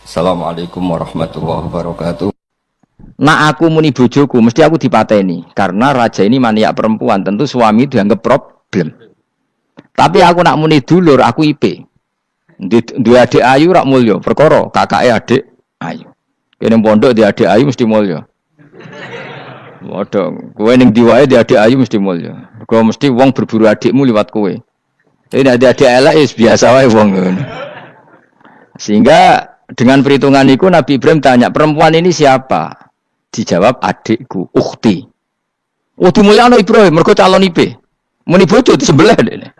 Assalamualaikum warahmatullahi wabarakatuh. Nak aku muni bojoku mesti aku dipateni karena raja ini maniak perempuan, tentu suami dianggap problem. Tapi aku nak muni dulur aku IP. Dua adik ayu rak mulya, perkara kakake adik ayu. Kene pondok di adik ayu mesti mulya. Waduh, kowe ning diwae di adik ayu mesti mulya. Kowe mesti wong berburu adikmu liwat kowe. Ini adik elek biasa wae wong ngono. Sehingga dengan perhitungan itu Nabi Ibrahim tanya, perempuan ini siapa? Dijawab adikku, ukhti. Oh dimulyakno Ibrahim, mergo calon IP. Muni bojo sebelah dene.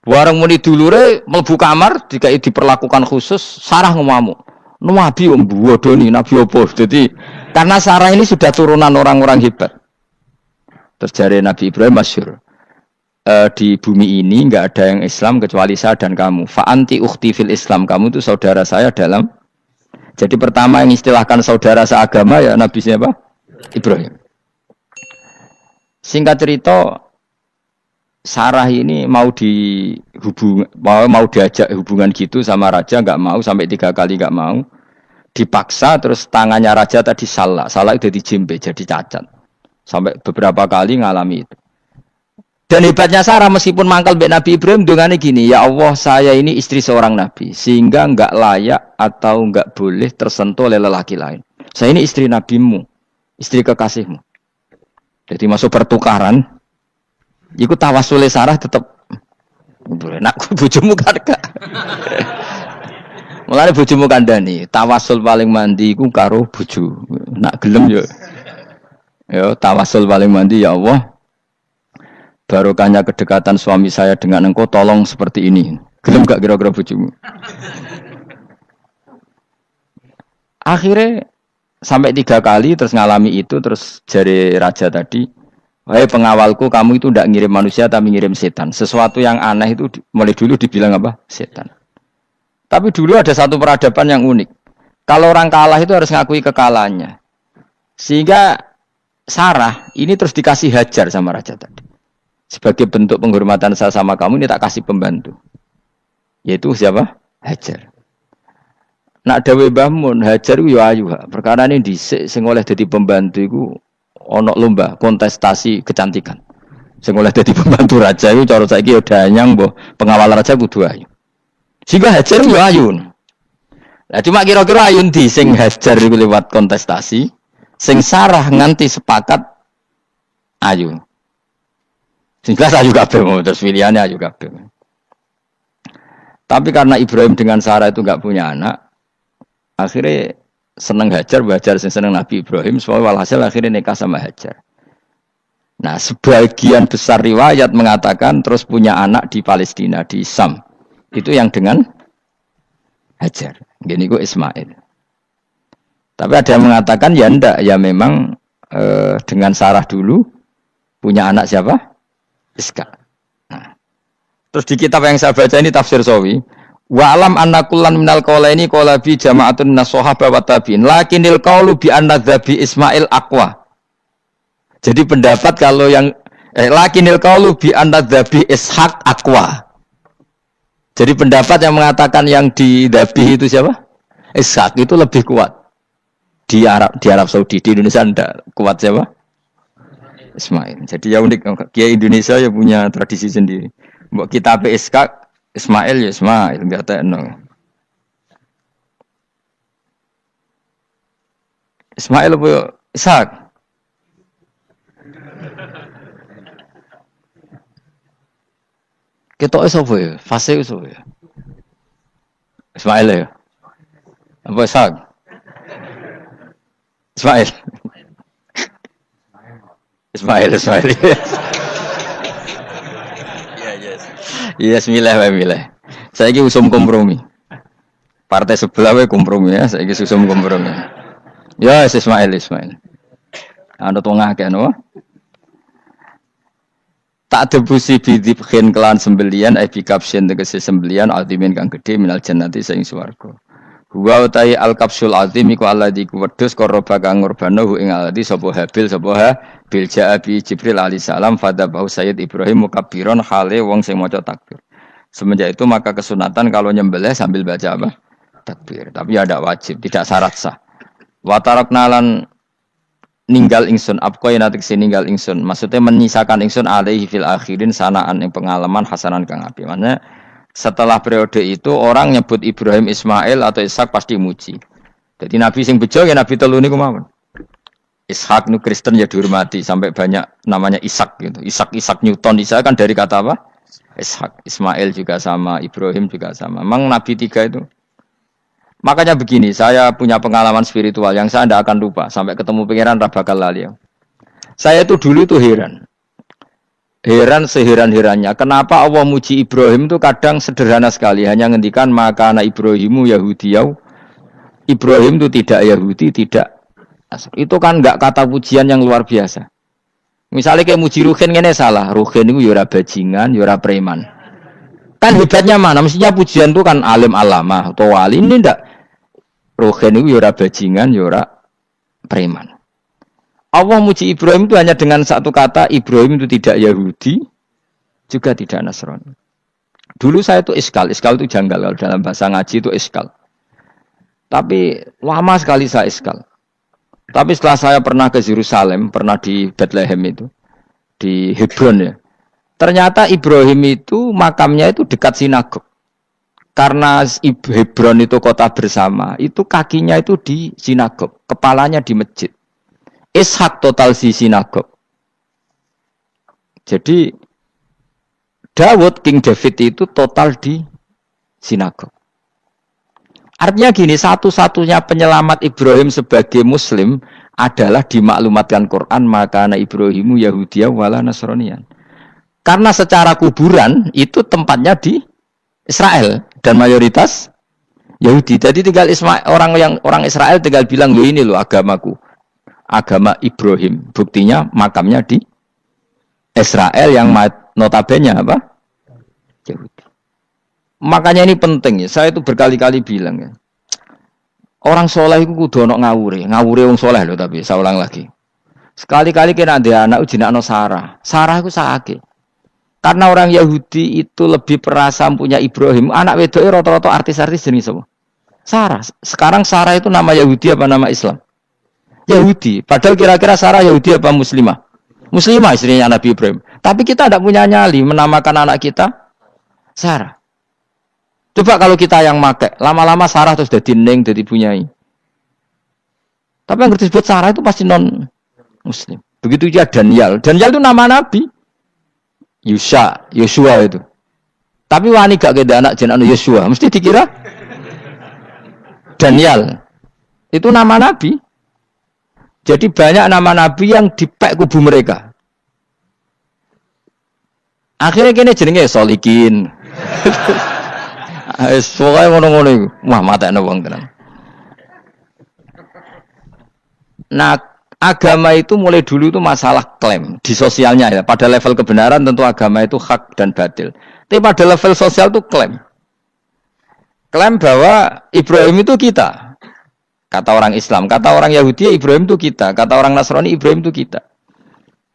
Bareng muni dulure mlebu kamar dikai diperlakukan khusus, Sarah ngamuk. Nabi om bodoni, Nabi opo. Jadi karena Sarah ini sudah turunan orang-orang hebat. Terus jare Nabi Ibrahim masyhur. Di bumi ini enggak ada yang Islam kecuali saya dan kamu. Fa anti ukhti fil Islam, kamu itu saudara saya dalam. Jadi pertama yang istilahkan saudara seagama ya Nabi siapa? Ibrahim. Singkat cerita, Sarah ini mau diajak hubungan gitu sama raja, nggak mau, sampai 3 kali nggak mau. Dipaksa, terus tangannya raja tadi salah itu dijimpe, jadi cacat. Sampai beberapa kali ngalami itu. Dan hebatnya Sarah meskipun mangkal mbek Nabi Ibrahim dongane gini, ya Allah saya ini istri seorang Nabi sehingga enggak layak atau enggak boleh tersentuh oleh lelaki lain. Saya ini istri nabimu, istri kekasihmu. Jadi masuk pertukaran, iku tawasule Sarah tetap boleh nak bojomu kan gak. Mulane bojomu kandhani, tawasul paling mandi iku karo bojo. Nak gelem yo. Yo tawasul paling mandi ya Allah. Barokahnya kedekatan suami saya dengan engkau, tolong seperti ini. Gelem gak kira-kira bojomu? Akhirnya sampai 3 kali terus ngalami itu, terus jari raja tadi, wahai pengawalku, kamu itu tidak ngirim manusia tapi ngirim setan. Sesuatu yang aneh itu mulai dulu dibilang apa? Setan. Tapi dulu ada satu peradaban yang unik. Kalau orang kalah itu harus ngakui kekalahannya. Sehingga Sarah ini terus dikasih Hajar sama raja tadi. Sebagai bentuk penghormatan saya sama kamu, ini tak kasih pembantu. Yaitu siapa? Hajar. Nak dawe Mbah Mun, Hajar ku yo ayu. Perkara ini dhisik sing oleh dadi pembantu iku ana lomba kontestasi kecantikan. Sing oleh dadi pembantu raja iku cara saiki yo danyang mbah pengawal raja kudu ayu. Sehingga Hajar yo ayu. Lah cuma kira-kira ayu ndi sing Hajar iku lewat kontestasi, sing Sarah nganti sepakat ayu. Sing jelas ayu kabeh, terus pilihannya ayu kabeh. Tapi karena Ibrahim dengan Sarah itu enggak punya anak, akhirnya seneng Hajar, sing seneng Nabi Ibrahim, soalnya walhasil akhirnya nikah sama Hajar. Nah, sebagian besar riwayat mengatakan terus punya anak di Palestina, di Sam. Itu yang dengan Hajar. Gini gue Ismail. Tapi ada yang mengatakan ya enggak, ya memang dengan Sarah dulu punya anak siapa? Iska. Nah. Terus di kitab yang saya baca ini tafsir Sawi, wa alam anna kullan minal qaulaini qala bi jama'atun minas sahabah wa tabi'in lakinnil qaulu bi anna dzabi Ismail aqwa. Jadi pendapat kalau yang lakinnil qaulu bi anna dzabi Ishaq aqwa. Jadi pendapat yang mengatakan yang didabih itu siapa? Ishaq itu lebih kuat. Di Arab Saudi, di Indonesia enggak kuat siapa? Ismail. Jadi ya unik, Kiai Indonesia ya punya tradisi sendiri. Mbok kitab Ishaq, Ismail ya Ismail, enggak tekno. Ismail apa Ishaq? Ketoke sapa ya? Fase sapa ya? Ismail ya. Apa Ishaq? Ismail. Ismail. Yes, milih. Saya ini usum kompromi. Partai sebelah we kompromi ya. Saya ini usum kompromi. Ya, Ismail. Anda tengah kan, wah. Tak debusi bidibkhin kelan sembelian, bikapsin tegesi sembelian, altimin kang gede minal jannati saing swarga. Wa utai al-kapsul azim iku alladzi kuwedhus koroba kang ngurbanahu ing alladzi sapa Habil ja'abi Jibril alaihi salam fadabahu Sayyid Ibrahim mukabbiron hale wong sing maca takbir. Semenjak itu maka kesunatan kalau nyembelih sambil baca apa? takbir. Tapi ya tidak wajib, tidak syarat sah. Wa tarakna lan ninggal ingsun apko yen atik ninggal ingsun. Maksudnya menyisakan ingsun alaihi fil akhirin sanaan yang pengalaman hasanan kang apik. Maksudnya setelah periode itu orang nyebut Ibrahim, Ismail atau Ishak pasti muji. Jadi Nabi sing bejo ya Nabi telu niku mawon. Ishak nu Kristen ya dihormati sampai banyak namanya Ishak gitu. Ishak Newton Ishak kan dari kata apa? Ishak. Ismail juga sama, Ibrahim juga sama. Memang Nabi tiga itu. Makanya begini, saya punya pengalaman spiritual yang saya tidak akan lupa sampai ketemu pangeran bakal lali. Saya itu dulu tuh heran seheran-herannya. Kenapa Allah muji Ibrahim itu kadang sederhana sekali, hanya ngendikan maka anak Ibrahimu Yahudiyau. Ibrahim itu tidak Yahudi, tidak. Itu kan enggak kata pujian yang luar biasa. Misalnya kayak muji Ruhin ini salah. Ruhin itu yura bajingan, yura preman. Kan hebatnya mana? Mestinya pujian itu kan alim alama atau wali. Ini enggak. Ruhin itu yura bajingan, yura preman. Allah muji Ibrahim itu hanya dengan satu kata. Ibrahim itu tidak Yahudi, juga tidak Nasrani. Dulu saya itu iskal itu janggal. Kalau dalam bahasa ngaji itu iskal. Tapi lama sekali saya iskal. Tapi setelah saya pernah ke Yerusalem, pernah di Bethlehem itu, di Hebron ya. Ternyata Ibrahim itu makamnya itu dekat sinagog. Karena Hebron itu kota bersama, itu kakinya itu di sinagog, kepalanya di masjid. Ishak total di sinagog. Jadi King David itu total di sinagog. Artinya gini, satu-satunya penyelamat Ibrahim sebagai Muslim adalah dimaklumatkan Quran maka anak Ibrahimu Yahudiyah wala Nasraniyan. Karena secara kuburan itu tempatnya di Israel dan mayoritas Yahudi. Jadi tinggal orang Israel tinggal bilang lo ini lo agamaku, agama Ibrahim. Buktinya makamnya di Israel yang notabene apa? Yahudi. Makanya ini penting ya. Saya itu berkali-kali bilang ya. Orang soleh itu kudu ono ngawure wong soleh loh, tapi saya ulang lagi. Sekali-kali kena ada anak ujinakno Sarah. Sarah itu sakit. Karena orang Yahudi itu lebih perasa punya Ibrahim. Anak wedoknya rata-rata artis-artis jenis semua. Sarah. Sekarang Sarah itu nama Yahudi apa nama Islam? Yahudi. Padahal kira-kira Sarah Yahudi apa Muslimah? Muslimah istrinya Nabi Ibrahim. Tapi kita tidak punya nyali menamakan anak kita Sarah. Coba kalau kita yang make, lama-lama Sarah terus jadi neng, jadi punyai. Tapi yang disebut Sarah itu pasti non Muslim. Begitu juga Daniel. Daniel itu nama Nabi. Yosua itu. Tapi wani gak keda anak jeneng Yosua, mesti dikira Daniel. Itu nama Nabi. Jadi banyak nama Nabi yang dipek kubu mereka. Akhirnya kini jenenge Solikin. Pokoknya ngono-ngono iku. Wah, matekno wong tenan. Nah, agama itu mulai dulu itu masalah klaim di sosialnya ya. Pada level kebenaran tentu agama itu hak dan batil. Tapi pada level sosial itu klaim. Klaim bahwa Ibrahim itu kita. Kata orang Islam, kata orang Yahudi Ibrahim itu kita, kata orang Nasrani Ibrahim itu kita.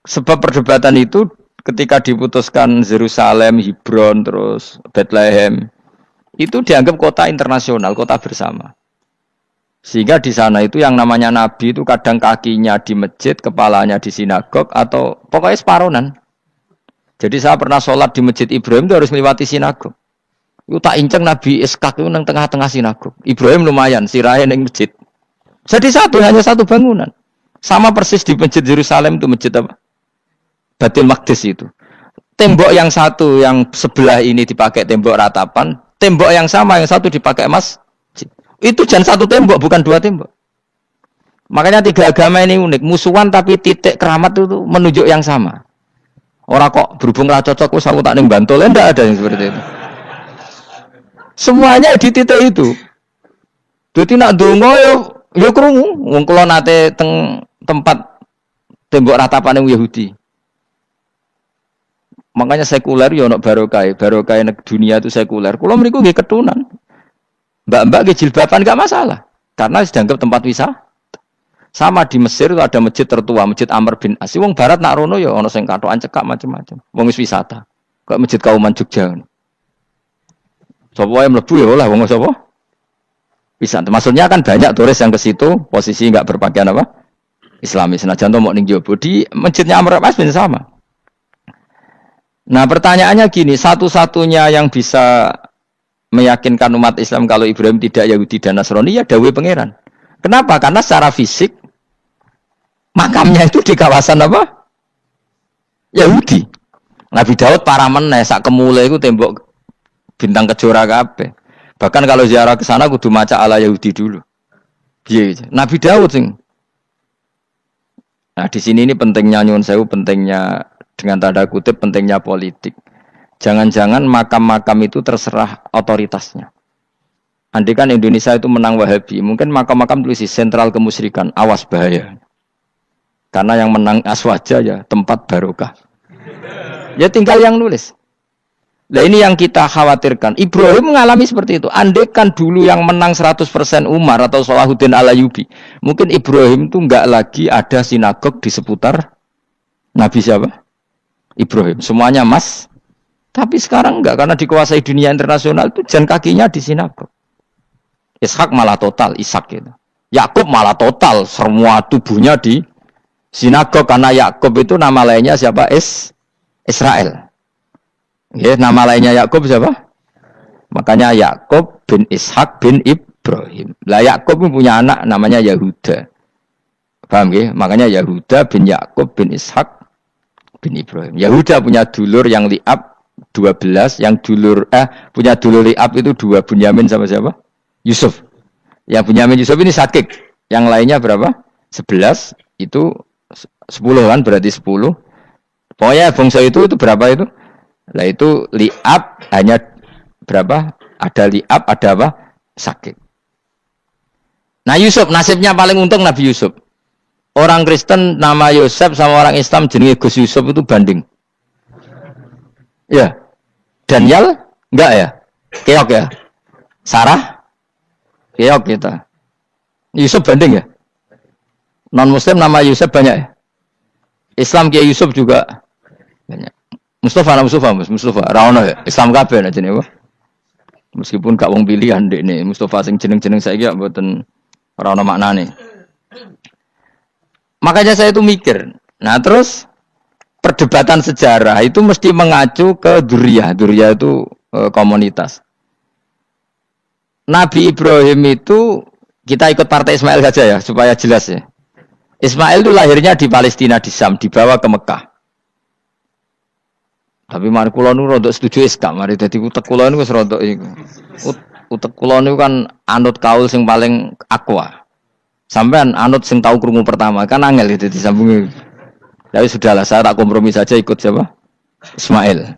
Sebab perdebatan itu ketika diputuskan Yerusalem, Hebron, terus Bethlehem, itu dianggap kota internasional, kota bersama. Sehingga di sana itu yang namanya Nabi itu kadang kakinya di masjid, kepalanya di sinagog, atau pokoknya separonan. Jadi saya pernah sholat di masjid Ibrahim itu harus melewati sinagog. Itu tak inceng Nabi Ishak itu nang tengah-tengah sinagog. Ibrahim lumayan, sirahe ning masjid. Jadi hanya satu bangunan. Sama persis di masjid Yerusalem itu masjid apa? Baitul Maqdis itu. Tembok yang satu yang sebelah ini dipakai tembok ratapan. Tembok yang sama, yang satu dipakai emas. Itu jangan satu tembok, bukan dua tembok. Makanya tiga agama ini unik. Musuhan tapi titik keramat itu menunjuk yang sama. Orang kok berhubung ra cocok, aku tak ning Bantul, enggak ada yang seperti itu. Semuanya di titik itu. Jadi nak donga yo krungu. Wong kula nate teng tempat tembok ratapan Yahudi. Makanya sekuler ya ono barokah dunia itu sekuler. Kula mriku nggih ketunan. Mbak-mbak nggih jilbaban enggak masalah karena dianggap tempat wisata. Sama di Mesir itu ada masjid tertua, Masjid Amr bin As. Wong barat nak rono ya ono sing katokan cekak macam-macam. Wong wis wisata. Kok Masjid Kauman Jogja. Sapa wae mlebu ya oleh wong sapa? Bisa. Maksudnya kan banyak turis yang ke situ posisi nggak berpakaian apa? Islami. Senajan to mau ning jowo di masjidnya Amr bin sama. Nah, pertanyaannya gini, satu-satunya yang bisa meyakinkan umat Islam kalau Ibrahim tidak Yahudi dan Nasrani ya dawuh pangeran. Kenapa? Karena secara fisik makamnya itu di kawasan apa? Yahudi. Nabi Daud para meneh sak kemule iku tembok bintang kejora kabeh. Bahkan kalau ziarah ke sana kudu maca ala Yahudi dulu. Piye? Nabi Daud sing. Nah, di sini ini pentingnya nyuwun sewu, pentingnya dengan tanda kutip pentingnya politik. Jangan-jangan makam-makam itu terserah otoritasnya. Andai kan Indonesia itu menang Wahabi, mungkin makam-makam tulis sentral kemusyrikan, awas bahaya. Karena yang menang Aswaja ya tempat barokah. Ya tinggal yang nulis. Nah ini yang kita khawatirkan. Ibrahim mengalami seperti itu. Andai kan dulu yang menang 100% Umar atau Salahuddin Al-Ayyubi, mungkin Ibrahim itu enggak lagi ada sinagog di seputar Nabi siapa? Ibrahim. Semuanya mas. Tapi sekarang enggak, karena dikuasai dunia internasional itu jalan kakinya di sinagog. Ishak malah total, Ishak gitu. Yakub malah total, semua tubuhnya di sinagog, karena Yakub itu nama lainnya siapa? Israel. Ya, nama lainnya Yakub siapa? Makanya Yakub bin Ishak bin Ibrahim. Lah Yakub punya anak namanya Yahuda. Paham ya? Makanya Yahuda bin Yakub bin Ishak bin Ibrahim. Yahuda punya dulur yang li'ab 12, yang dulur punya dulur li'ab itu 2, Bunyamin sama siapa? Yusuf. Yang Bunyamin Yusuf ini Sakik. Yang lainnya berapa? 11, itu 10 kan, berarti 10. Pokoknya bangsa itu berapa itu? Lah itu li'ab hanya berapa? Ada li'ab, ada apa? Sakit. Nah Yusuf, nasibnya paling untung Nabi Yusuf. Orang Kristen nama Yosef sama orang Islam jenenge Gus Yusuf itu banding. Ya. Daniel? Enggak ya? Keok ya? Sarah? Keok kita. Yusuf banding ya? Non Muslim nama Yusuf banyak ya? Islam Kiai Yusuf juga banyak. Mustafa Raono ya, Islam kabeh aja nih, meskipun gak wong pilihan dek nih, Mustafa sing jeneng-jeneng saya gak buatan Raono maknane. Makanya saya itu mikir, nah terus perdebatan sejarah itu mesti mengacu ke Duriyah itu komunitas. Nabi Ibrahim itu kita ikut partai Ismail saja ya supaya jelas ya. Ismail itu lahirnya di Palestina di Syam, dibawa ke Mekah. Tapi mari kula nu rodok setuju Islam, mari dadi utek kula niku wis rodok iku. Utek kula niku kan anut kaul sing paling akwa. Sampean anut sing tahu krungu pertama, kan angel itu disambungi. Ya sudahlah, saya tak kompromi saja ikut siapa? Ismail.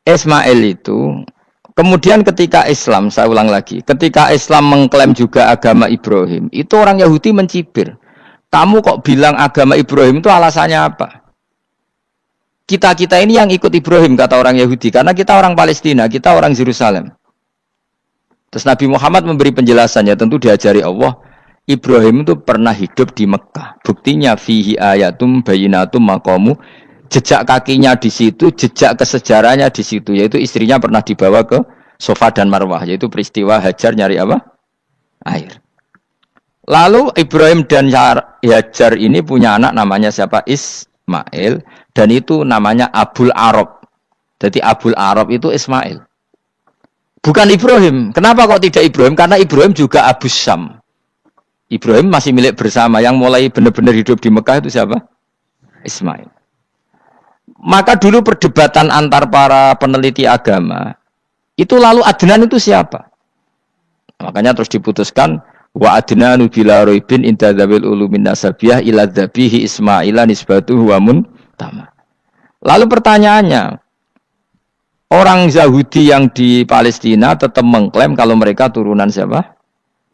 Ismail itu kemudian ketika Islam, saya ulang lagi, ketika Islam mengklaim juga agama Ibrahim, itu orang Yahudi mencibir. Kamu kok bilang agama Ibrahim itu alasannya apa? Kita ini yang ikut Ibrahim, kata orang Yahudi, karena kita orang Palestina, kita orang Yerusalem. Terus Nabi Muhammad memberi penjelasannya, tentu diajari Allah, Ibrahim itu pernah hidup di Mekah. Buktinya fihi ayatum bayinatum maqamu, jejak kakinya di situ, jejak kesejarahnya di situ, yaitu istrinya pernah dibawa ke Safa dan Marwah, yaitu peristiwa Hajar nyari apa? Air. Lalu Ibrahim dan Hajar ini punya anak namanya siapa? Ismail. Dan itu namanya Abul Arab. Jadi Abul Arab itu Ismail. Bukan Ibrahim. Kenapa kok tidak Ibrahim? Karena Ibrahim juga Abu Syam. Ibrahim masih milik bersama. Yang mulai benar-benar hidup di Mekah itu siapa? Ismail. Maka dulu perdebatan antar para peneliti agama. Itu lalu Adnan itu siapa? Makanya terus diputuskan. Wa adnanu bila roibin inta dzawil ulumin nasabiyah ila dzabihi Ismaila nisbatuhu wa tama. Lalu pertanyaannya, orang Yahudi yang di Palestina tetap mengklaim kalau mereka turunan siapa?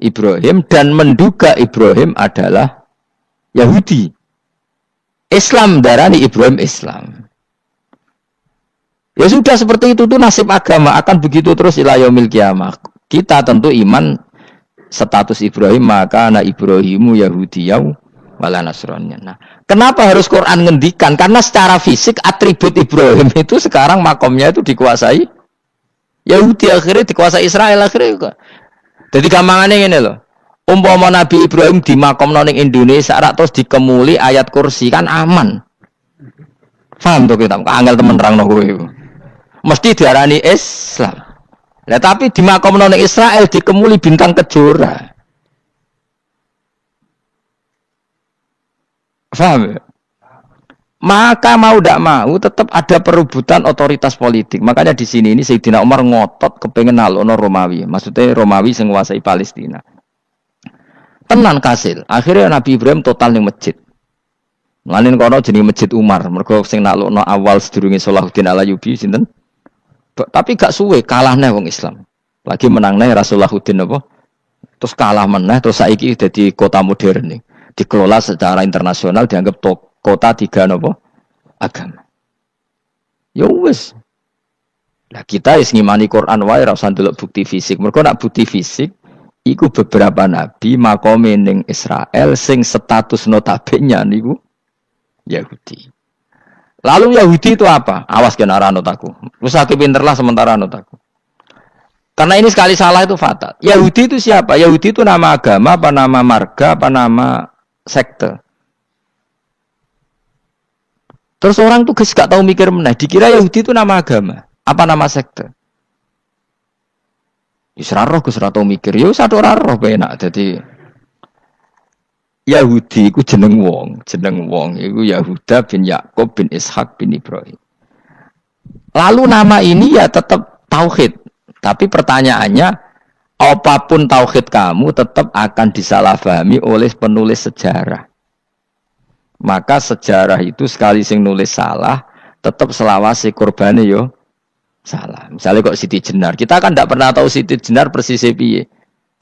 Ibrahim, dan menduga Ibrahim adalah Yahudi. Islam darani Ibrahim Islam. Ya sudah seperti itu tuh nasib agama akan begitu terus ila yaumil qiyamah. Kita tentu iman status Ibrahim, maka ana Ibrahimu Yahudiyau wala Nasrani. Nah, kenapa harus Quran ngendikan? Karena secara fisik atribut Ibrahim itu sekarang makomnya itu dikuasai Yahudi akhirnya dikuasai Israel akhirnya juga. Jadi gampangannya ngene lho. Umpama Nabi Ibrahim dimakamno ning Indonesia rak terus dikemuli ayat kursi kan aman. Paham to kita? Angel temen nerangno kowe iku. Mesti diarani Islam. Lah tapi dimakamno ning Israel dikemuli bintang kejora. Paham ya? Maka mau tidak mau tetap ada perebutan otoritas politik. Makanya di sini ini Sayyidina Umar ngotot kepengen nalono Romawi. Maksudnya Romawi sing nguasai Palestina. Tenan kasil. Akhirnya Nabi Ibrahim total ning masjid. Mlanin kono jenenge Masjid Umar. Mergo sing nalono awal sedurunge Salahuddin Al-Ayyubi sinten? Tapi gak suwe kalahne wong Islam. Lagi menangne Rasulullahuddin apa? Terus kalah meneh terus saiki dadi kota modern nih. Dikelola secara internasional dianggap kota tiga nopo agama. Ya wis. Lah kita wis ngimani Quran wae ora usah ndelok bukti fisik. Mergo nak bukti fisik iku beberapa nabi makome ning Israel sing status notabene niku Yahudi. Lalu Yahudi itu apa? Awas kena anut aku. Wis aku pinterlah sementara anut aku. Karena ini sekali salah itu fatal. Yahudi itu siapa? Yahudi itu nama agama, apa nama marga, apa nama sekte. Terus orang tuh gak tahu mikir meneh, dikira Yahudi itu nama agama, apa nama sekte. Israroh Gus ora tau mikir, yo satu ora roh penak. Dadi Yahudi iku jeneng wong iku Yahuda bin Yakub bin Ishak bin Ibrahim. Lalu nama ini ya tetap tauhid, tapi pertanyaannya apapun tauhid kamu tetap akan disalahpahami oleh penulis sejarah. Maka sejarah itu sekali sing nulis salah, tetap selawase korbane yo salah. Misalnya kok Siti Jenar, kita kan tidak pernah tahu Siti Jenar persisnya piye.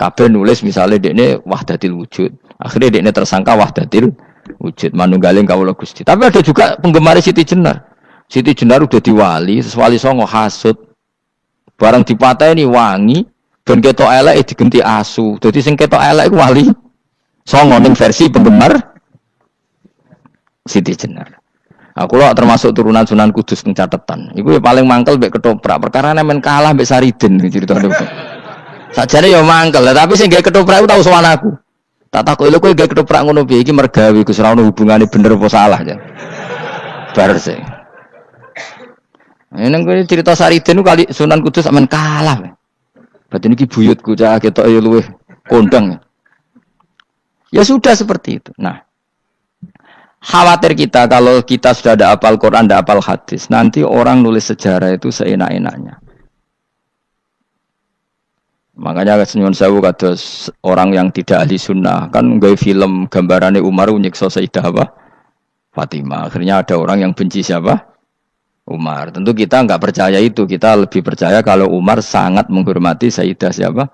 Kabeh nulis misalnya dekne wahdatil wujud, akhirnya dekne tersangka wahdatil wujud, manunggaling kawula Gusti. Tapi ada juga penggemar Siti Jenar. Siti Jenar udah diwali, wali songo hasud, barang dipateni wangi, ben ketok elek digenti asu. Jadi sing ketok elek iku wali songo ning versi penggemar Siti Jenar. Aku lo termasuk turunan Sunan Kudus pencatatan. Iku ya paling mangkel mbek ketoprak. Perkara men kalah mbek Saridin ceritane. Sajane ya mangkel, tapi sing gawe ketoprak iku tau sowan aku. Tak takoki lho kowe gawe ketoprak ngono piye iki mergawe Gus ora ono hubungane bener apa salah ya. Bar sih. Nang kowe cerita Saridin kali Sunan Kudus men kalah. Berarti niki buyutku cah ketok ya luwih kondang. Ya sudah seperti itu. Nah, khawatir kita kalau kita sudah ada hafal Quran, ada hafal hadis, nanti orang nulis sejarah itu seenak-enaknya. Makanya senyum sewu kados orang yang tidak ahli sunnah kan nggawe film gambarannya Umar nyiksa Sayyidah apa? Fatimah. Akhirnya ada orang yang benci siapa? Umar. Tentu kita enggak percaya itu. Kita lebih percaya kalau Umar sangat menghormati Sayyidah siapa?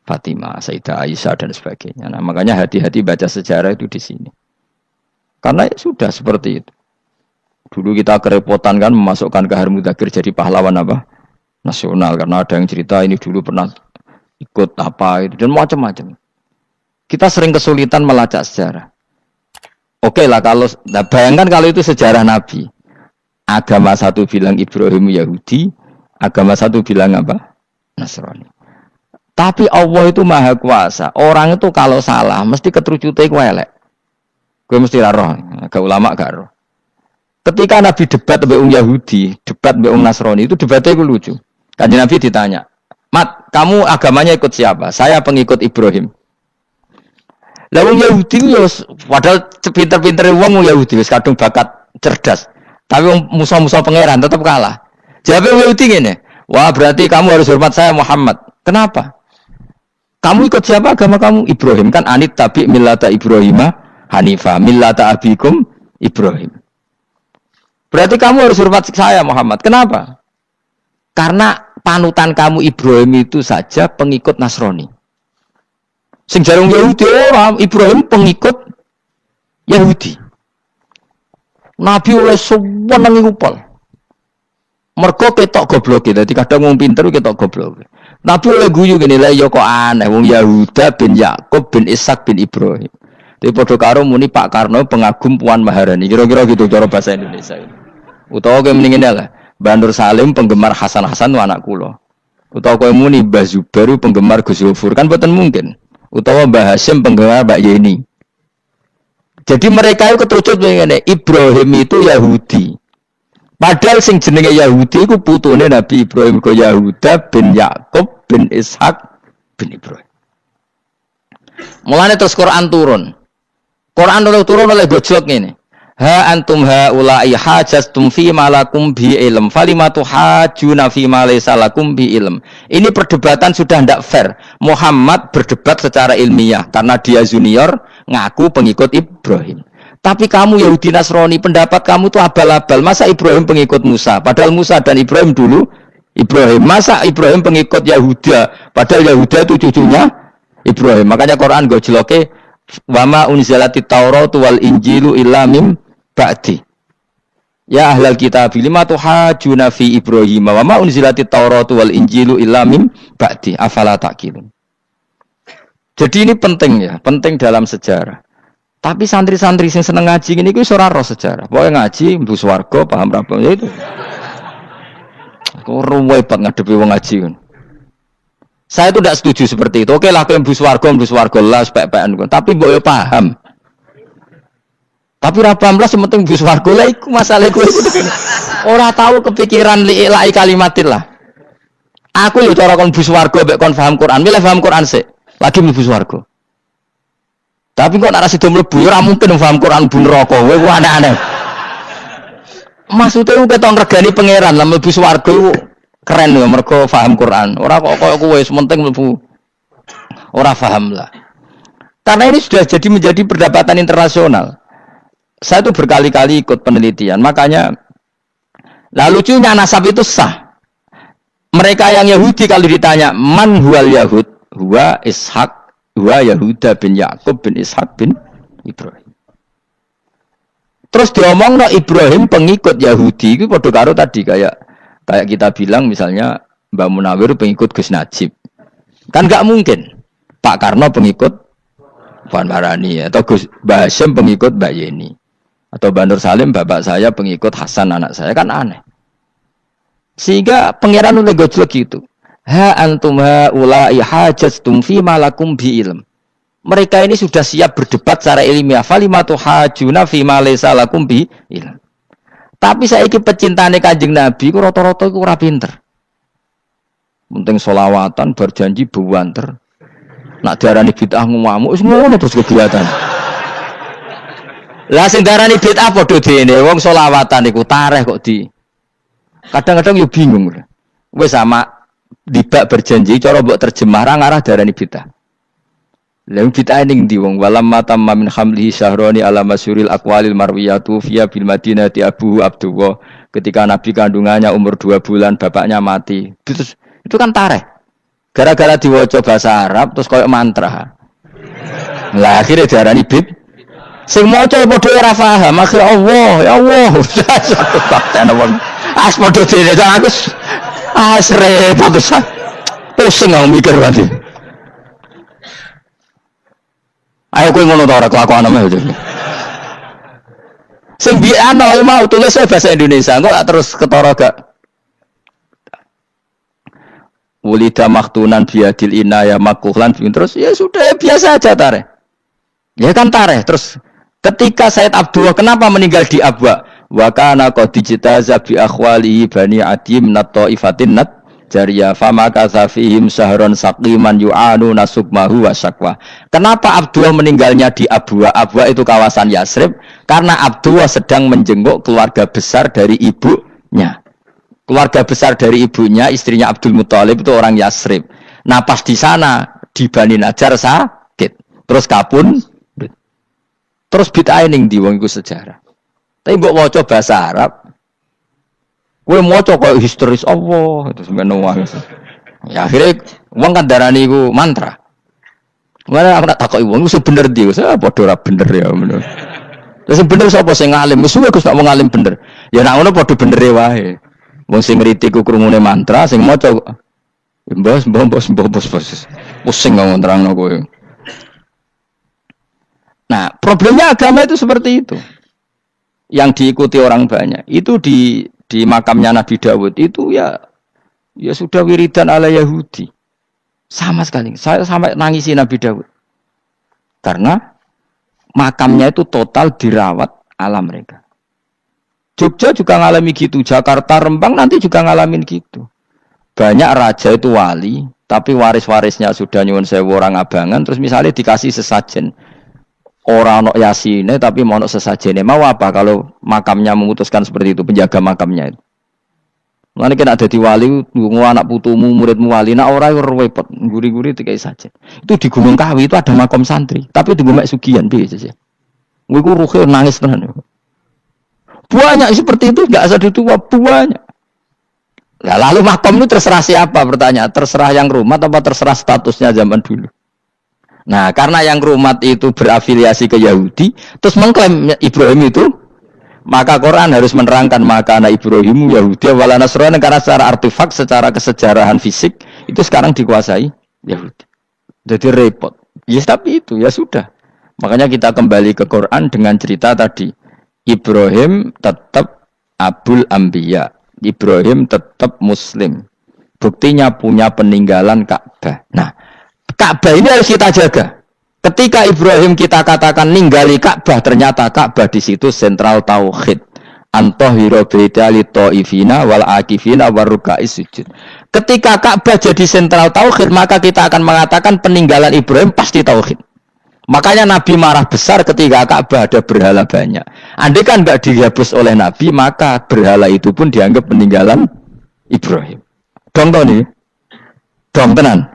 Fatimah, Sayyidah Aisyah dan sebagainya. Nah, makanya hati-hati baca sejarah itu di sini. Karena ya sudah seperti itu. Dulu kita kerepotan kan memasukkan Kahar Mudzakkir jadi pahlawan apa? Nasional. Karena ada yang cerita ini dulu pernah ikut apa itu dan macam-macam. Kita sering kesulitan melacak sejarah. Oke lah kalau, nah bayangkan kalau itu sejarah Nabi. Agama satu bilang Ibrahim Yahudi, agama satu bilang apa? Nasrani. Tapi Allah itu maha kuasa. Orang itu kalau salah mesti keterucute ku elek. Gue mesti roh, agak ulama gak roh. Ketika Nabi debat dengan Yahudi, debat dengan Nasrani, itu debatnya itu lucu. Kanjeng Nabi ditanya, Mat, kamu agamanya ikut siapa? Saya pengikut Ibrahim. Lalu Yahudi, padahal pinter-pinter wong Yahudi, kadang bakat cerdas. Tapi musuh-musuh pangeran tetap kalah. Jawabnya Yahudi gini, wah berarti kamu harus hormat saya Muhammad. Kenapa? Kamu ikut siapa agama kamu? Ibrahim. Kan anit tabi millata Ibrahimah Hanifah, millata abikum Ibrahim. Berarti kamu harus hormat saya Muhammad. Kenapa? Karena panutan kamu Ibrahim itu saja pengikut Nasrani. Sing jarung Yahudi orang Ibrahim pengikut Yahudi. Nabi oleh sewenang ngupol. Mergo ketok goblok. Dadi kadang wong pinter ketok goblok. Nabi oleh guyu gini lah ya kok aneh wong Yahuda bin Yakub bin Ishak bin Ibrahim. Tapi padha karo muni Pak Karno pengagum Puan Maharani. Kira-kira gitu cara bahasa Indonesia. Utawa ke mendingin lah. Bandur Salim penggemar Hasan Hasan itu anak kula. Utawa kowe muni Mbah Zubair penggemar Gus Yofur kan boten mungkin. Utawa Mbah Hasyim penggemar Mbak Yeni. Jadi mereka itu ketucut ngene, Ibrahim itu Yahudi. Padahal sing jenenge Yahudi iku putune Nabi Ibrahim ko Yahuda bin Yakub bin Ishak bin Ibrahim. Mulane terus Quran turun. Quran turun oleh gojlok ngene. Ha antum haula'i hajastum fi malakum bi ilm falimatu hajuna fi ma laysa lakum bi ilm. Ini perdebatan sudah tidak fair. Muhammad berdebat secara ilmiah karena dia junior ngaku pengikut Ibrahim. Tapi kamu Yahudi Nasrani pendapat kamu tuh abal-abal. Masa Ibrahim pengikut Musa? Padahal Musa dan Ibrahim dulu Ibrahim. Masa Ibrahim pengikut Yahuda? Padahal Yahuda itu cucunya Ibrahim. Makanya Quran gojloke wama unzilati Tauratu wal Injilu illa mim ba'di. Ya ahlal kitab lima tuhajuna fi Ibrahim wa ma unzilati Tauratu wal Injilu illa mim ba'di afala taqilun. Jadi ini penting ya, penting dalam sejarah. Tapi santri-santri sing seneng ngaji ini wis ora roh sejarah. Pokoke ngaji mlebu swarga paham ra ya itu. Kok ruwet banget ngadepi wong ngaji kan. Saya itu tidak setuju seperti itu. Oke lah kowe mlebu swarga lah spek-pekan. Tapi mbok yo paham. Tapi ra paham lah sing penting mlebu swarga lah iku masalah kowe. Ora tahu kepikiran li'ilai kalimatillah. Aku yo cara kon mlebu swarga mek kon paham Quran. Milih paham Quran sik. Lagi mlebu swarga. Tapi kok nek ra sida mlebu ora mungkin paham Quran bu neraka. Kowe ku aneh-aneh. Maksudnya ku keton regani pangeran lah mlebu swarga keren lho mergo paham Quran. Ora kok koyo kowe sementing mlebu. Ora paham lah. Karena ini sudah jadi menjadi perdebatan internasional. Saya itu berkali-kali ikut penelitian. Makanya lah lucunya nasab itu sah. Mereka yang Yahudi kalau ditanya man huwal Yahud, huwa Ishak, huwa Yahuda bin Yakub bin Ishak bin Ibrahim. Terus diomong no Ibrahim pengikut Yahudi itu padha karo tadi kayak kita bilang misalnya Mbak Munawir pengikut Gus Najib. Kan enggak mungkin. Pak Karno pengikut Puan Marani atau Gus Mbah Hasyim pengikut Mbak Yeni. Atau Mbak Nur Salim bapak saya pengikut Hasan anak saya kan aneh. Sehingga pangeran oleh gojlok gitu. Ha antum haula'i hajastum fi malakum bi ilm. Mereka ini sudah siap berdebat secara ilmiah. Falimatu hajuna fi ma laysa lakum bi ilm. Tapi saiki pecintane Kanjeng Nabi ku rata-rata iku ora pinter. Penting selawatan berjanji buwanter. Nak diarani bid'ah ngamuk wis ngono terus kegiatan. Lah sing diarani bid'ah padha dene wong selawatan iku tareh kok di. Kadang-kadang yo bingung. Wis sama dibak berjanji cara mbok terjemah ra ngarah diarani bid'ah. Lalu kita ning ndi wong walam matamma min hamlihi syahrani ala masyuril aqwalil marwiyatu fiya bil madinati Abu Abdullah ketika Nabi kandungannya umur 2 bulan bapaknya mati. Terus itu kan tareh. Gara-gara diwaca bahasa Arab terus koyo mantra. Lah akhirnya diarani bid. Sing maca padha ora paham, akhir Allah, ya Allah. As padha dene aku repot tenan. Pusing aku mikir berarti. Ayo kowe ngono ta ora kelakuan ame aja. Sing biasa mau tulis bahasa Indonesia, kok terus ketara gak. Wulida maktunan biadil inaya makuhlan terus ya sudah biasa aja tareh. Ya kan tareh terus ketika Said Abdullah kenapa meninggal di Abwa? Wa kana qad dijtaza bi akhwalihi bani adim nat taifatin nat Jariyah fama kasafihim sahron saqiman yu'anu nasukmahu wa syakwa. Kenapa Abdullah meninggalnya di Abwa? Abwa itu kawasan Yasrib karena Abdullah sedang menjenguk keluarga besar dari ibunya. Keluarga besar dari ibunya, istrinya Abdul Muthalib itu orang Yasrib. Nah pas di sana di Bani Najjar sakit. Terus kapun. Terus bid'ah ning ndi wong iku sejarah. Tapi mbok waca bahasa Arab kowe maca koyo histeris Allah terus ngono wae. Ya akhirnya wong kan darani iku mantra. Mana aku tak takoki wong iku bener ndi wis padha ora bener ya ngono. Terus bener sapa sing ngalim? Wis Gus nak wong ngalim bener. Ya nak ngono padha benere wae. Wong sing ngritik ku krungune mantra sing maca mbos. Pusing ngomong terangno kowe. Nah, problemnya agama itu seperti itu. Yang diikuti orang banyak. Itu di makamnya Nabi Dawud itu ya Ya sudah wiridan ala Yahudi. Sama sekali. Saya sampai nangisi Nabi Daud. Karena makamnya itu total dirawat ala mereka. Jogja juga ngalami gitu, Jakarta, Rembang nanti juga ngalamin gitu. Banyak raja itu wali, tapi waris-warisnya sudah nyuwun sewu orang abangan, terus misalnya dikasih sesajen. Orang nok yasine tapi mau nok sesajene. Mau apa kalau makamnya memutuskan seperti itu, penjaga makamnya itu. Mulane kena dadi wali, nggo anak putumu, muridmu wali, nak ora repot, guri-guri dikai sajen. Itu di Gunung Kawi itu ada makam santri, tapi di Gunung Sugihan piye sih. Gue ruhe nangis tenan. Banyak seperti itu enggak asal ditua banyak. Nah, lalu makam itu terserah siapa pertanyaan? Terserah yang rumat apa terserah statusnya zaman dulu? Nah, karena yang rumat itu berafiliasi ke Yahudi, terus mengklaim Ibrahim itu, maka Quran harus menerangkan maka anak Ibrahim Yahudi wala Nasrani karena secara artefak, secara kesejarahan fisik itu sekarang dikuasai Yahudi. Jadi repot. Ya tapi itu ya sudah. Makanya kita kembali ke Quran dengan cerita tadi. Ibrahim tetap Abul Anbiya. Ibrahim tetap Muslim. Buktinya punya peninggalan Ka'bah. Nah, Ka'bah ini harus kita jaga. Ketika Ibrahim kita katakan ninggali Ka'bah, ternyata Ka'bah di situ sentral tauhid. Antahira baitali ta'ifina wal akifina waruka'is sujud. Ketika Ka'bah jadi sentral tauhid, maka kita akan mengatakan peninggalan Ibrahim pasti tauhid. Makanya Nabi marah besar ketika Ka'bah ada berhala banyak. Andai kan enggak dihapus oleh Nabi, maka berhala itu pun dianggap peninggalan Ibrahim. Dong nih. Dong tenan.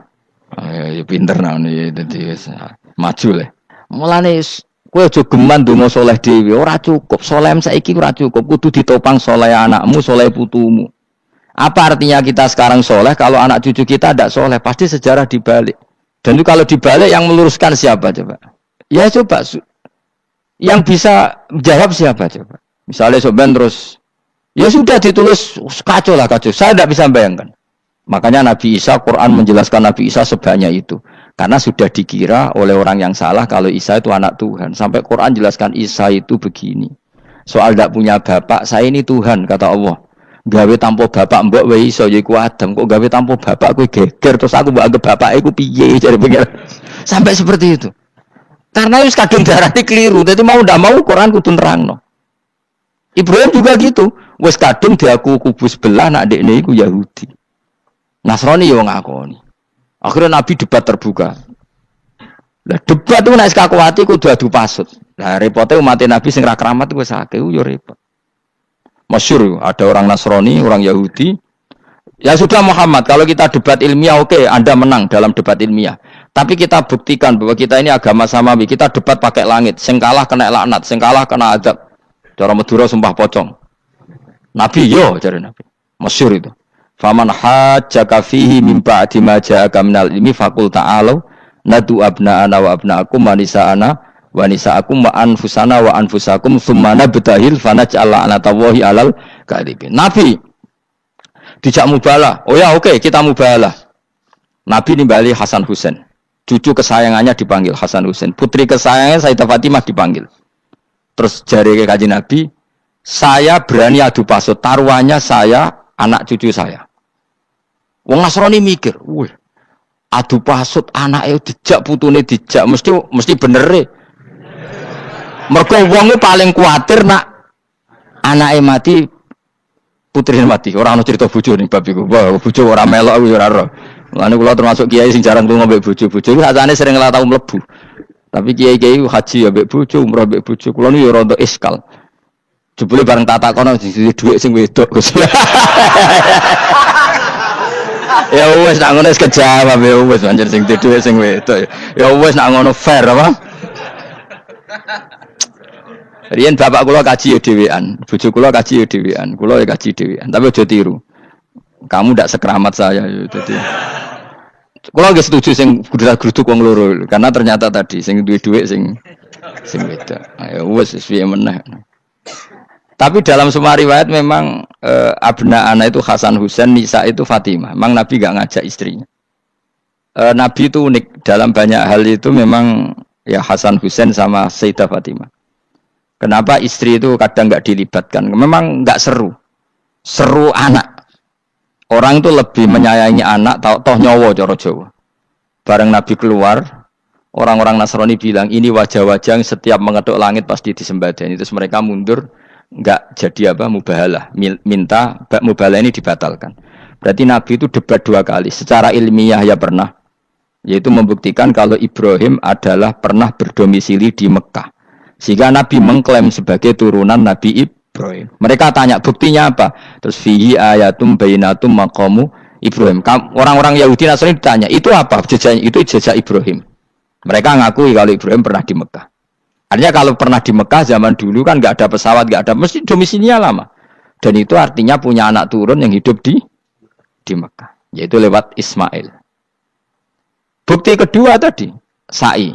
Ya pinter nih dadi maju le. Mulane kowe aja geman donga saleh dhewe, ora cukup. Saleh saiki ora cukup, kudu ditopang saleh anakmu, saleh putumu. Apa artinya kita sekarang saleh kalau anak cucu kita tidak saleh? Pasti sejarah dibalik. Dan itu kalau dibalik yang meluruskan siapa coba? Ya coba yang bisa jawab siapa coba? Misalnya soben terus ya sudah ditulis kacau lah kacau. Saya tidak bisa bayangkan. Makanya Nabi Isa, Quran menjelaskan Nabi Isa sebanyak itu. Karena sudah dikira oleh orang yang salah kalau Isa itu anak Tuhan. Sampai Quran jelaskan Isa itu begini. Soal tidak punya bapak, saya ini Tuhan, kata Allah. Gawe tanpa bapak mbok wae iso ya iku Adam, kok gawe tanpa bapak kowe geger terus aku mbok anggap bapak iku piye jare pengen. Sampai seperti itu. Karena wis kadung darane keliru, dadi mau ndak mau Quran kudu nerangno. Ibrahim juga gitu, wis kadung diaku kubu sebelah nak dekne iku Yahudi. Nasrani yo ngakoni. Akhirnya Nabi debat terbuka. Lah debat itu nek kakuati kudu adu pasut. Lah repote umat Nabi sing ra keramat wis akeh yo repot. Masyhur ada orang Nasrani, orang Yahudi. Ya sudah Muhammad, kalau kita debat ilmiah oke, Anda menang dalam debat ilmiah. Tapi kita buktikan bahwa kita ini agama samawi. Kita debat pakai langit, sing kalah kena laknat, sing kalah kena adab. Cara Madura sumpah pocong. Nabi yo cari Nabi. Masyhur itu. Faman hajjaka fihi min ba'di ma ja'aka minal ilmi faqul ta'alu nadu abna'ana wa abna'akum wa nisa'ana wa nisa'akum wa anfusana wa anfusakum tsumma nabtahil fanaj'al anatallahi 'alal kadhibin. Nabi dijak mubalah. Oh ya oke, kita mubalah. Nabi nimbali Hasan Husain. Cucu kesayangannya dipanggil Hasan Husain. Putri kesayangannya Sayyidah Fatimah dipanggil. Terus jari ke Kanjeng Nabi, saya berani adu pasut, taruhannya saya, anak cucu saya. Wong Nasrani mikir, wih, adu pasut anaknya dijak putune dijak, mesti bener e. Mergo wong paling kuatir nak anake mati, putrine mati. Ora ana cerita bojo ning bab iku. Wah, bojo ora melok aku ora ora. Mulane kula termasuk kiai sing jarang lunga mbek bojo-bojo. Iku sakjane sering ora tau mlebu. Tapi kiai-kiai haji ya mbek bojo, umrah mbek bojo. Kula niku ya rada iskal. Jebule bareng tak takono dhuwit sing wedok. Ya wis nak ngono wis kejawab ya wis anjir sing dhuwit sing wedok. Ya wis nak ngono fair apa? Riyen bapak kula kaji ya dhewean, bojo kula kaji ya dhewean, kula ya kaji dhewean. Tapi aja tiru. Kamu ndak sekeramat saya ya dadi. Kula nggih setuju sing gudrak-gruduk wong loro karena ternyata tadi sing duwe dhuwit sing beda. Ya wis piye meneh. Tapi dalam semua riwayat memang abna ana itu Hasan Husain, Nisa itu Fatimah. Memang Nabi enggak ngajak istrinya. Nabi itu unik dalam banyak hal itu memang ya Hasan Husain sama Sayyidah Fatimah. Kenapa istri itu kadang nggak dilibatkan? Memang nggak seru. Seru anak. Orang itu lebih menyayangi anak toh nyawa cara Jawa. Bareng Nabi keluar, orang-orang Nasrani bilang ini wajah-wajah yang setiap mengetuk langit pasti disembadani. Terus mereka mundur, enggak jadi mubahalah, minta mubahalah ini dibatalkan. Berarti Nabi itu debat 2 kali. Secara ilmiah ya pernah, yaitu membuktikan kalau Ibrahim adalah pernah berdomisili di Mekah. Sehingga Nabi mengklaim sebagai turunan Nabi Ibrahim. Mereka tanya buktinya apa? Terus fihi ayatum bainatum maqamu Ibrahim. Orang-orang Yahudi Nasrani ditanya, itu apa? Itu jejak Ibrahim. Mereka ngakui kalau Ibrahim pernah di Mekah. Artinya kalau pernah di Mekah zaman dulu kan nggak ada pesawat, nggak ada, mesti domisilinya lama. Dan itu artinya punya anak turun yang hidup di Mekah, yaitu lewat Ismail. Bukti kedua tadi, sa'i.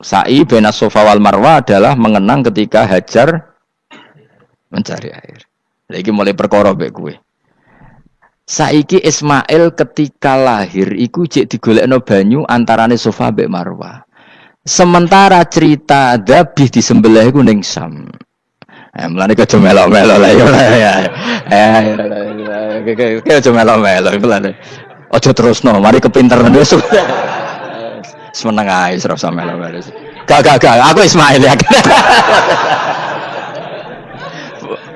Sa'i baina Safa wal Marwah adalah mengenang ketika Hajar mencari air. Lagi mulai perkara mbek kowe. Saiki Ismail ketika lahir iku jek digolekno banyu antarane Safa mbek Marwah. Sementara cerita Dzabih disembelih iku ning Sam. Mulane aja melok-melok lah ya. Aja melok-melok mulane. Aja terusno, mari kepinteran wis. Semeneng ae ora usah melok-melok. Gak, aku Ismail ya.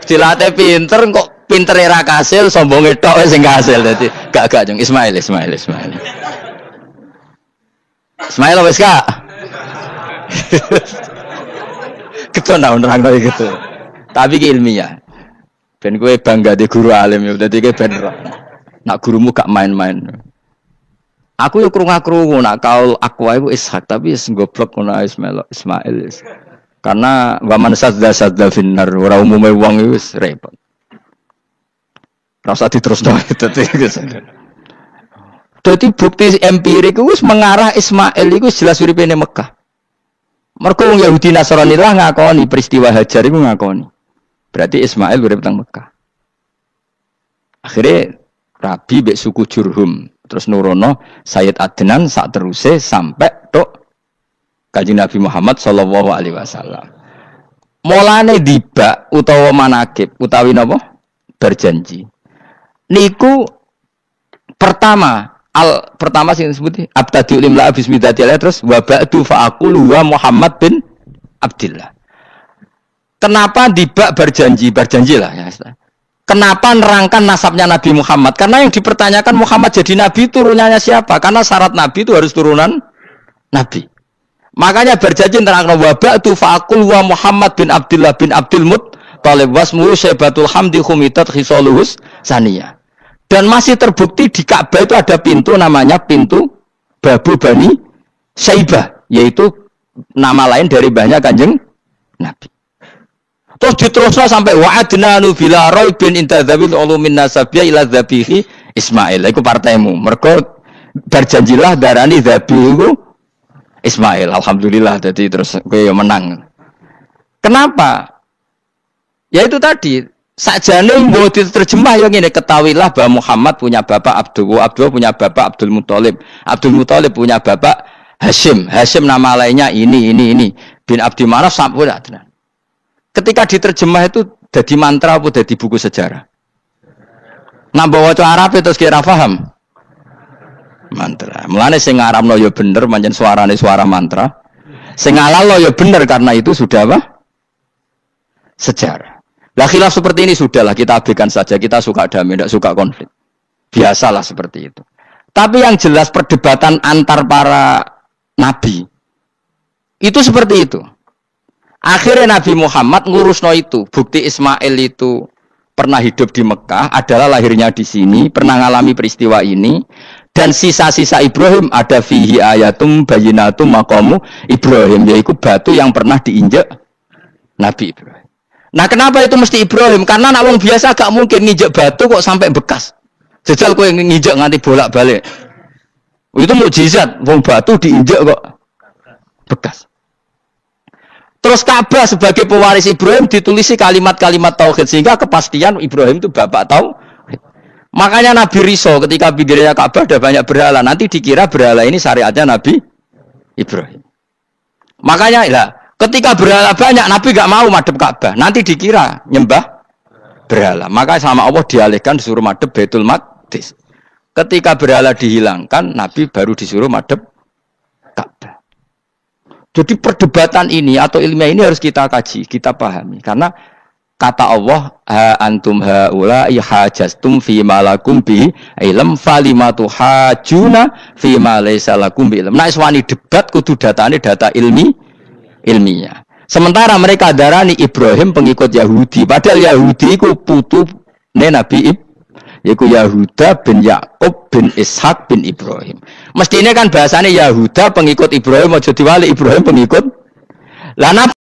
Cilate pinter kok pinter era kasil sombonge tok sing kasil dadi gak jeng Ismail. Ismail wis Kak. Keton nerangno gitu. Tapi ki ilmiah. Ben kowe bangga di guru alim ya dadi kowe ben nak gurumu gak main-main. Aku yo krungu-krungu nak kaul Aqwa iku Ishak tapi wis goblok ngono Ismail. Karena waman sadza finnar ora umume wong iku wis repot. Rasa diterusno dadi bukti empirik wis mengarah Ismail iku jelas uripe ning Mekah. Mergo wong Yahudi Nasrani lah ngakoni peristiwa Hajar iku ngakoni. Berarti Ismail urip teng Mekah. Akhirnya Rabi mbek suku Jurhum terus nurono Sayyid Adnan sak teruse sampai tok Kanjeng Nabi Muhammad sallallahu alaihi wasallam. Mulane dibak utawa manakib utawi napa? Berjanji. Niku pertama sing disebut abtadiul imla bismillah terus wa ba'du fa aqulu wa Muhammad bin Abdullah. Kenapa dibak berjanjilah ya. Kenapa nerangkan nasabnya Nabi Muhammad? Karena yang dipertanyakan Muhammad jadi Nabi turunannya siapa? Karena syarat Nabi itu harus turunan Nabi. Makanya berjanji nerangkan wa ba'du fa aqulu wa Muhammad bin Abdullah bin Abdul Muttalib wasmuhu Syaibatul Hamdi khumitat khisaluhus saniyah. Dan masih terbukti di Ka'bah itu ada pintu namanya pintu Babu Bani Syaibah, yaitu nama lain dari banyak Kanjeng Nabi. Terus diteruslah sampai wa'adnanu bila raibin intadzabil ulumin nasabiyya ila dzabihi Ismail. Iku partaimu. Mergo berjanjilah darani dzabihu Ismail. Alhamdulillah jadi terus kowe menang. Kenapa? Ya itu tadi sakjane mau diterjemah yang ini ketahuilah bahwa Muhammad punya bapak Abdullah punya bapak Abdul Muthalib punya bapak Hashim nama lainnya ini bin Abdi Manaf sampai Adnan. Ketika diterjemah itu jadi mantra apa jadi buku sejarah? Nambah waca Arab terus kira paham? Mantra. Mulane sing ngaramno ya bener pancen suarane suara mantra. Sing ngalalno ya bener karena itu sudah apa? Sejarah. Lah khilaf seperti ini sudahlah kita abaikan saja, kita suka damai, tidak suka konflik. Biasalah seperti itu. Tapi yang jelas perdebatan antar para nabi itu seperti itu. Akhirnya Nabi Muhammad ngurusno itu. Bukti Ismail itu pernah hidup di Mekah, adalah lahirnya di sini, pernah ngalami peristiwa ini. Dan sisa-sisa Ibrahim ada fihi ayatum bayinatum maqamu Ibrahim, yaitu batu yang pernah diinjak Nabi Ibrahim. Nah kenapa itu mesti Ibrahim? Karena anak wong biasa gak mungkin nginjek batu kok sampai bekas. Jajal kowe nginjek nganti bolak-balik. Itu mukjizat, wong batu diinjek kok bekas. Terus Ka'bah sebagai pewaris Ibrahim ditulisi kalimat-kalimat tauhid sehingga kepastian Ibrahim itu bapak tauhid. Makanya Nabi Riso ketika pinggirnya Ka'bah ada banyak berhala, nanti dikira berhala ini syariatnya Nabi Ibrahim. Makanya lah ketika berhala banyak Nabi gak mau madhep Ka'bah, nanti dikira nyembah berhala. Maka sama Allah dialihkan disuruh madhep Baitul Maqdis. Ketika berhala dihilangkan, Nabi baru disuruh madhep Ka'bah. Jadi perdebatan ini atau ilmiah ini harus kita kaji, kita pahami. Karena kata Allah, ha antum haula'i hajastum fi ma lakum bi ilm falimatu hajuna fi ma laysa lakum bi ilm. Nah, iswani debat kudu datane data ilmiah. Sementara mereka darani Ibrahim pengikut Yahudi, padahal Yahudi iku putune Nabi yaiku Yahuda bin Yakub bin Ishak bin Ibrahim. Mestinya kan bahasanya Yahuda pengikut Ibrahim, aja diwali Ibrahim pengikut. Lah